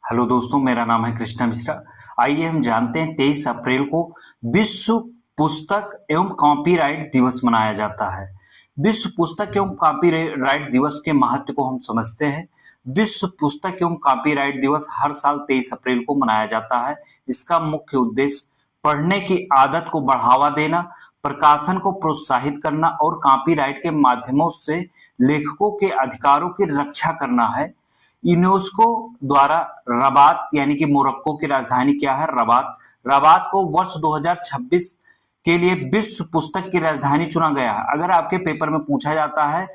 Hello दोस्तों, मेरा नाम है कृष्णा मिश्रा। आइए हम जानते हैं 23 अप्रैल को विश्व पुस्तक एवं कॉपीराइट दिवस मनाया जाता है। विश्व पुस्तक एवं कॉपीराइट दिवस के महत्व को हम समझते हैं। विश्व पुस्तक एवं कॉपीराइट दिवस हर साल 23 अप्रैल को मनाया जाता है। इसका मुख्य उद्देश्य पढ़ने की आदत को बढ़ावा देना, प्रकाशन को प्रोत्साहित करना और कॉपीराइट के माध्यमों से लेखकों के अधिकारों की रक्षा करना है। यूनेस्को द्वारा रबात यानी कि मोरक्को की राजधानी क्या है? रबात। रबात को वर्ष 2026 के लिए विश्व पुस्तक की राजधानी चुना गया है। अगर आपके पेपर में पूछा जाता है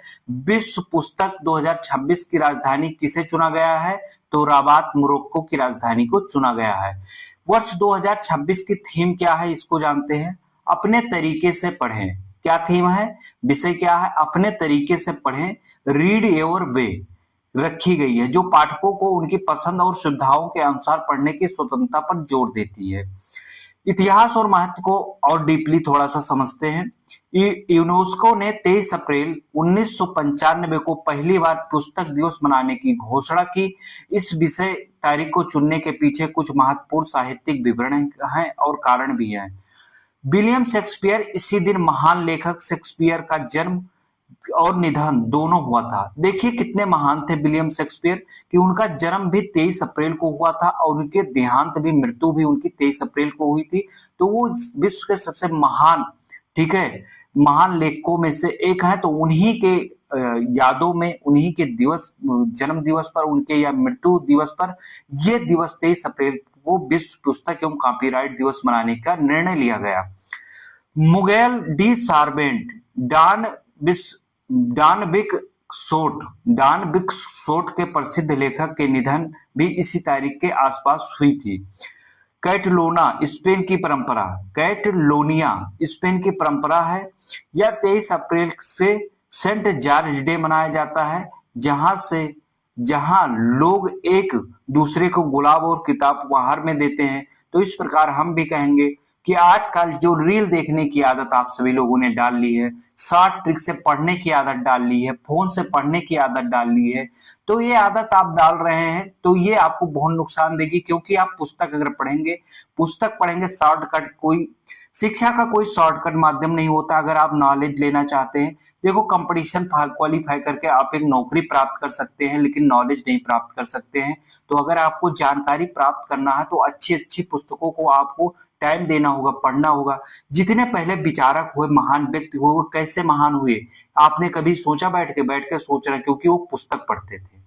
विश्व पुस्तक 2026 की राजधानी किसे चुना गया है, तो रबात मोरक्को की राजधानी को चुना गया है। वर्ष 2026 की थीम क्या है, इसको जानते हैं। अपने तरीके से पढ़ें। क्या थीम है? विषय क्या है? अपने तरीके से पढ़ें, रीड योर वे रखी गई है, जो पाठकों को उनकी पसंद और सुविधाओं के अनुसार पढ़ने की स्वतंत्रता पर जोर देती है। इतिहास और महत्व को और डीपली थोड़ा सा समझते हैं। यूनेस्को ने 23 अप्रैल 1995 को पहली बार पुस्तक दिवस मनाने की घोषणा की। इस विषय तारीख को चुनने के पीछे कुछ महत्वपूर्ण साहित्यिक विवरण हैं और कारण भी हैं। विलियम शेक्सपियर, इसी दिन महान लेखक शेक्सपियर का जन्म और निधन दोनों हुआ था। देखिए कितने महान थे विलियम शेक्सपियर कि उनका जन्म भी 23 अप्रैल को हुआ था और उनके देहांत भी, मृत्यु भी उनकी 23 अप्रैल को हुई थी। तो वो विश्व के सबसे महान, ठीक है, महान लेखकों में से एक है। तो उन्हीं के यादों में, उन्हीं के दिवस, जन्म दिवस पर, उनके या मृत्यु दिवस पर यह दिवस 23 अप्रैल को विश्व पुस्तक एवं कॉपीराइट दिवस मनाने का निर्णय लिया गया। मुगेल डी सार्वेंट, डॉन बिक्सोट के प्रसिद्ध लेखक के निधन भी इसी तारीख के आसपास हुई थी। कैटलोनिया स्पेन की परंपरा है। यह 23 अप्रैल से सेंट जॉर्ज डे मनाया जाता है, जहां लोग एक दूसरे को गुलाब और किताब उपहार में देते हैं। तो इस प्रकार हम भी कहेंगे कि आजकल जो रील देखने की आदत आप सभी लोगों ने डाल ली है, शॉर्ट ट्रिक से पढ़ने की आदत डाल ली है, फोन से पढ़ने की आदत डाल ली है, तो ये आदत आप डाल रहे हैं तो ये आपको बहुत नुकसान देगी। क्योंकि आप पुस्तक पढ़ेंगे शॉर्टकट, कोई शिक्षा का कोई शॉर्टकट माध्यम नहीं होता। अगर आप नॉलेज लेना चाहते हैं, देखो कंपटीशन क्वालिफाई करके आप एक नौकरी प्राप्त कर सकते हैं, लेकिन नॉलेज नहीं प्राप्त कर सकते हैं। तो अगर आपको जानकारी प्राप्त करना है तो अच्छी अच्छी पुस्तकों को आपको टाइम देना होगा, पढ़ना होगा। जितने पहले विचारक हुए, महान व्यक्ति हुए, वो कैसे महान हुए, आपने कभी सोचा? बैठ के सोच रहे, क्योंकि वो पुस्तक पढ़ते थे।